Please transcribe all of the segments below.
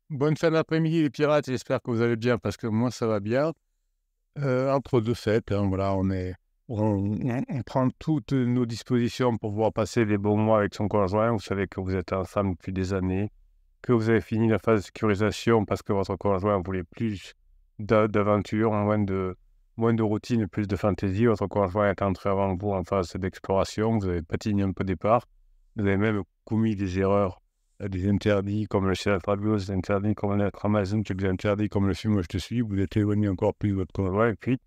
Bonne fin d'après-midi les pirates, j'espère que vous allez bien parce que moi ça va bien. Entre 2 fêtes, hein, voilà, on prend toutes nos dispositions pour pouvoir passer des bons mois avec son conjoint. Vous savez que vous êtes ensemble depuis des années, que vous avez fini la phase de sécurisation parce que votre conjoint voulait plus d'aventure, moins de routine, plus de fantaisie. Votre conjoint est entré avant vous en phase d'exploration, vous avez patiné un peu au départ, vous avez même commis des erreurs, des interdits comme le Rabios, des interdits comme le Amazon, des interdits comme le film Moi je te suis, vous êtes éloigné encore plus de votre conjoint et puis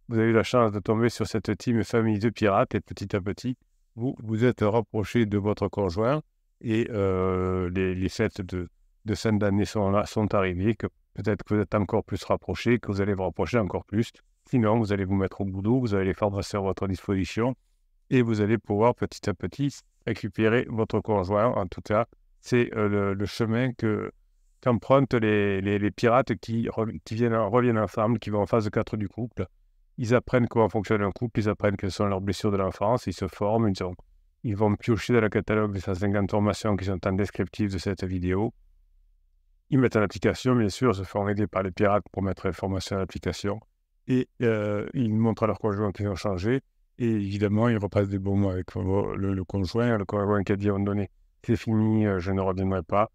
vous avez eu la chance de tomber sur cette team famille de pirates et petit à petit, vous vous êtes rapproché de votre conjoint et les fêtes de fin d'année sont là, sont arrivées, que peut-être que vous êtes encore plus rapprochés, que vous allez vous rapprocher encore plus. Sinon, vous allez vous mettre au boulot, vous allez les formations à votre disposition et vous allez pouvoir petit à petit récupérer votre conjoint. En tout cas, c'est le chemin qu'empruntent les pirates qui reviennent ensemble, qui vont en phase 4 du couple. Ils apprennent comment fonctionne un couple, ils apprennent quelles sont leurs blessures de l'enfance, ils se forment, ils vont piocher dans le catalogue des 150 formations qui sont en descriptif de cette vidéo. Ils mettent en application, bien sûr, se font aider par les pirates pour mettre les formations en application. Et ils montrent à leur conjoint qu'ils ont changé. Et évidemment, ils repassent des bons mots avec le conjoint qui a dit à un moment donné, c'est fini, je ne reviendrai pas,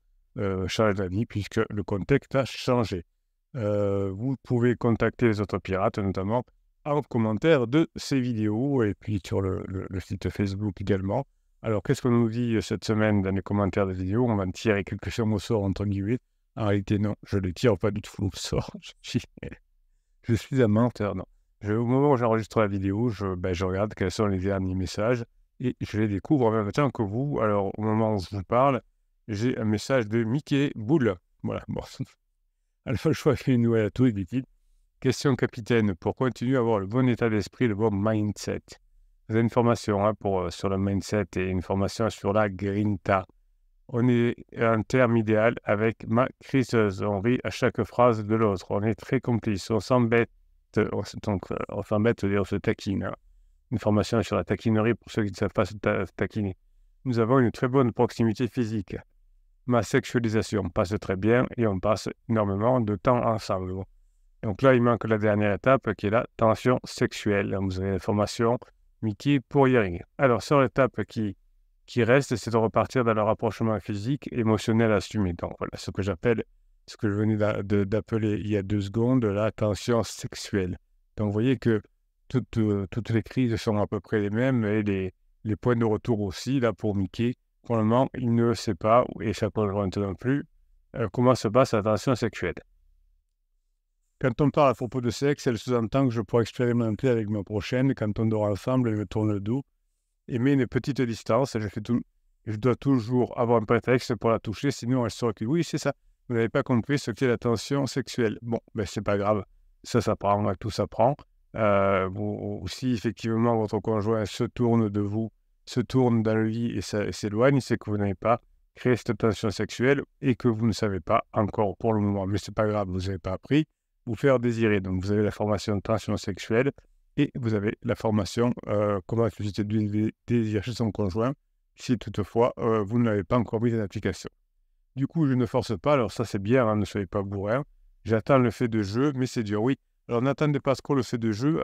change d'avis, puisque le contexte a changé. Vous pouvez contacter les autres pirates, notamment en commentaire de ces vidéos, et puis sur le site Facebook également. Alors, qu'est-ce qu'on nous dit cette semaine dans les commentaires des vidéos? On va en tirer quelque chose au sort, entre guillemets. En réalité, non, je ne tire pas du tout au sort. Je suis un menteur, non. Au moment où j'enregistre la vidéo, je regarde quels sont les derniers messages et je les découvre en même temps que vous. Alors, au moment où je vous parle, j'ai un message de Mickey Boule. Voilà, bon. Alpha Choix fait une nouvelle à tous, dit-il. Question capitaine, pour continuer à avoir le bon état d'esprit, le bon mindset. Vous avez une formation sur le mindset et une formation sur la grinta. On est un terme idéal avec ma criseuse. On rit à chaque phrase de l'autre. On est très complice. On s'embête. On s'embête, on se taquine. Hein. Une formation sur la taquinerie pour ceux qui ne savent pas se taquiner. Nous avons une très bonne proximité physique. Ma sexualisation passe très bien et on passe énormément de temps ensemble. Donc là, il manque la dernière étape qui est la tension sexuelle. Vous avez la formation Mickey pour y arriver. Alors, sur l'étape qui reste, c'est de repartir dans le rapprochement physique, émotionnel assumé. Donc voilà, ce que je venais d'appeler il y a 2 secondes, la tension sexuelle. Donc vous voyez que toutes les crises sont à peu près les mêmes et les points de retour aussi, là pour Mickey. Pour le moment, il ne sait pas, et sa conjointe non plus, comment se passe la tension sexuelle. Quand on parle à propos de sexe, elle sous-entend que je pourrais expérimenter avec ma prochaine, quand on dort ensemble, elle me tourne le dos et met une petite distance. Je dois toujours avoir un prétexte pour la toucher, sinon elle se recule. Oui, c'est ça. Vous n'avez pas compris ce qu'est la tension sexuelle. Bon, c'est pas grave. Ça s'apprend, tout s'apprend. Si effectivement votre conjoint se tourne de vous, se tourne dans le lit et s'éloigne, c'est que vous n'avez pas créé cette tension sexuelle et que vous ne savez pas encore pour le moment. Mais c'est pas grave, vous n'avez pas appris. Vous faire désirer. Donc, vous avez la formation de tension sexuelle et vous avez la formation comment susciter du désir chez son conjoint si toutefois vous ne l'avez pas encore mis en application. Du coup, je ne force pas. Alors ça, c'est bien, hein, ne soyez pas bourrin. J'attends le fait de jeu, mais c'est dur, oui. Alors, n'attendez pas trop le fait de jeu.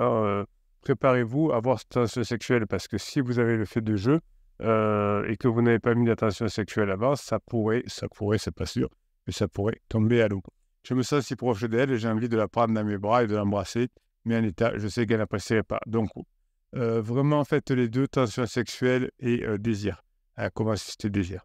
Préparez-vous à avoir cette tension sexuelle parce que si vous avez le fait de jeu et que vous n'avez pas mis d'attention sexuelle avant, ça pourrait, c'est pas sûr, mais ça pourrait tomber à l'eau. Je me sens si proche d'elle et j'ai envie de la prendre dans mes bras et de l'embrasser, mais en état, je sais qu'elle n'apprécierait pas. Donc, vraiment, faites les deux, tension sexuelle et désir. Comment susciter le désir.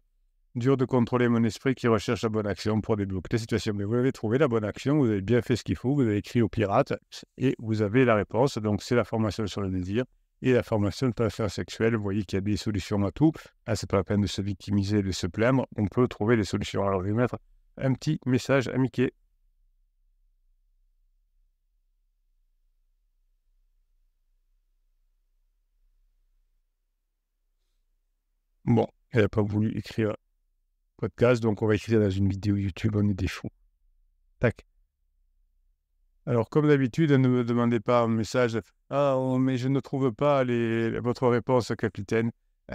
Dur de contrôler mon esprit qui recherche la bonne action pour débloquer la situation. Mais vous avez trouvé la bonne action, vous avez bien fait ce qu'il faut, vous avez écrit aux pirates et vous avez la réponse. Donc, c'est la formation sur le désir et la formation de tension sexuelle. Vous voyez qu'il y a des solutions à tout. Là, c'est pas la peine de se victimiser, de se plaindre. On peut trouver des solutions. Alors, je vais mettre un petit message à Mickey. Bon, elle n'a pas voulu écrire podcast, donc on va écrire dans une vidéo YouTube, on est des fous. Tac. Alors, comme d'habitude, ne me demandez pas un message « Ah, mais je ne trouve pas votre réponse, capitaine. »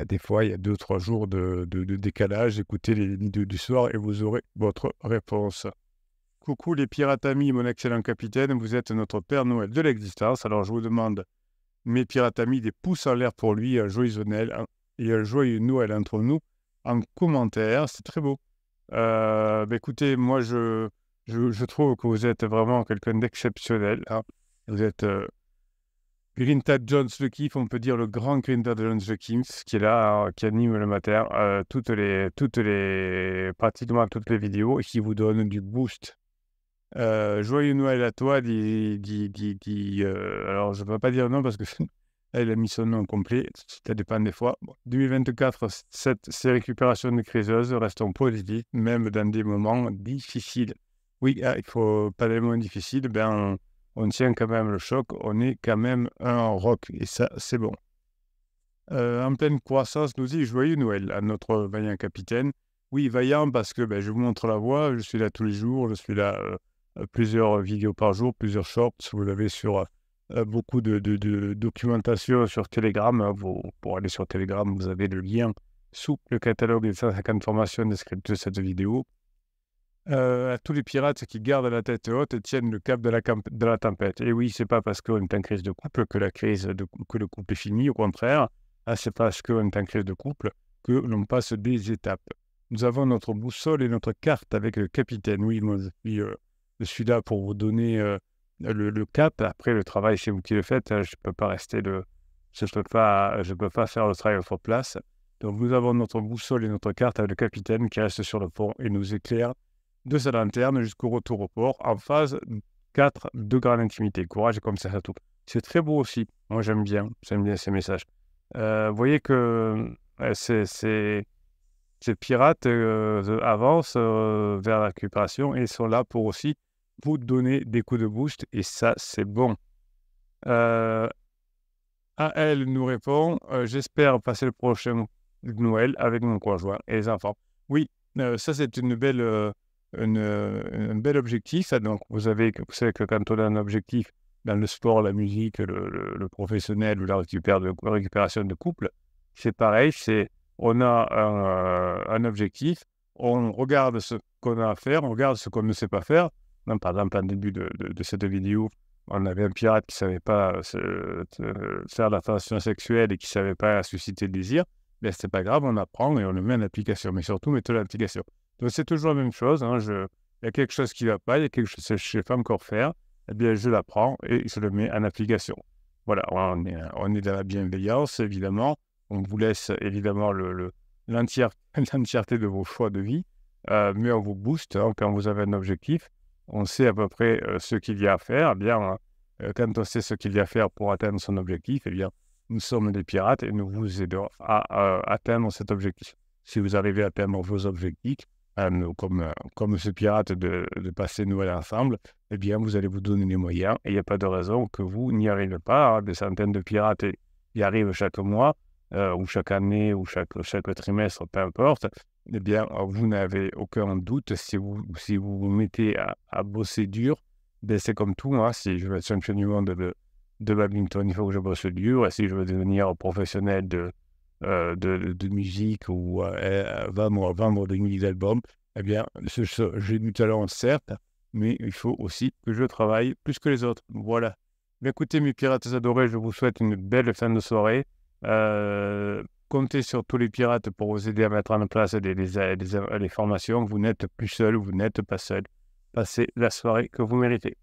Des fois, il y a 2-3 jours de décalage. Écoutez les vidéos du soir et vous aurez votre réponse. Coucou les pirates amis, mon excellent capitaine, vous êtes notre Père Noël de l'existence. Alors je vous demande, mes pirates amis, des pouces en l'air pour lui, un joyeux Noël et un joyeux Noël entre nous en commentaire. C'est très beau. Écoutez, moi je trouve que vous êtes vraiment quelqu'un d'exceptionnel, hein. Vous êtes Grinta Jones le Kiff, on peut dire le grand Grinta Jones le Kiff, qui est là, hein, qui anime le matin pratiquement toutes les vidéos et qui vous donne du boost. Joyeux Noël à toi, alors je ne peux pas dire non parce que elle a mis son nom complet, ça dépend des fois. Bon, 2024, ces récupérations de criseuses, restons positifs, même dans des moments difficiles. Oui, il faut pas des moments difficiles, on tient quand même le choc, on est quand même un rock, et ça, c'est bon. En pleine croissance, nous dit joyeux Noël à notre vaillant capitaine. Oui, vaillant parce que je vous montre la voie, je suis là tous les jours, je suis là plusieurs vidéos par jour, plusieurs shorts, vous l'avez sur beaucoup de documentation sur Telegram. Pour aller sur Telegram, vous avez le lien sous le catalogue des 150 formations descrites de cette vidéo. À tous les pirates qui gardent la tête haute et tiennent le cap de la tempête. Et oui, c'est pas parce qu'on est en crise de couple que que le couple est fini, au contraire. C'est parce qu'on est en crise de couple que l'on passe des étapes. Nous avons notre boussole et notre carte avec le capitaine. Oui, moi je suis là pour vous donner le cap. Après, le travail, c'est vous qui le faites. Je peux pas je peux pas faire le travail à votre place. Donc, nous avons notre boussole et notre carte avec le capitaine qui reste sur le pont et nous éclaire de sa lanterne jusqu'au retour au port en phase 4 de grande intimité. Courage et comme ça tout. C'est très beau aussi. Moi, j'aime bien ces messages. Vous voyez que ces pirates avancent vers la récupération et sont là pour aussi vous donner des coups de boost et ça, c'est bon. AL nous répond, j'espère passer le prochain Noël avec mon conjoint et les enfants. Oui, ça c'est un bel objectif. Donc vous savez que quand on a un objectif dans le sport, la musique, le professionnel ou la récupération de couple, c'est pareil, on a un objectif, on regarde ce qu'on a à faire, on regarde ce qu'on ne sait pas faire. Donc, par exemple, en début de cette vidéo, on avait un pirate qui ne savait pas faire l'attention sexuelle et qui ne savait pas susciter le désir. Ce n'est pas grave, on apprend et on le met en application. Mais surtout, mettez l'application. Donc, c'est toujours la même chose. Il y a quelque chose qui ne va pas, il y a quelque chose que je ne sais pas encore faire. Eh bien, je l'apprends et je le mets en application. Voilà, on est dans la bienveillance, évidemment. On vous laisse, évidemment, l'entièreté de vos choix de vie. Mais on vous booste quand vous avez un objectif. On sait à peu près ce qu'il y a à faire. Quand on sait ce qu'il y a à faire pour atteindre son objectif, nous sommes des pirates et nous vous aidons à atteindre cet objectif. Si vous arrivez à atteindre vos objectifs, comme ce pirate de passer Noël ensemble, vous allez vous donner les moyens et il n'y a pas de raison que vous n'y arrivez pas. Des centaines de pirates y arrivent chaque mois, ou chaque année, ou chaque trimestre, peu importe. Vous n'avez aucun doute, si vous vous mettez à bosser dur, c'est comme tout. Si je veux être champion du monde de badminton, il faut que je bosse dur. Et si je veux devenir professionnel de musique ou vendre des milliers d'albums, j'ai du talent, certes, mais il faut aussi que je travaille plus que les autres. Voilà. Écoutez, mes pirates adorés, je vous souhaite une belle fin de soirée. Comptez sur tous les pirates pour vous aider à mettre en place les formations. Vous n'êtes plus seul, vous n'êtes pas seul. Passez la soirée que vous méritez.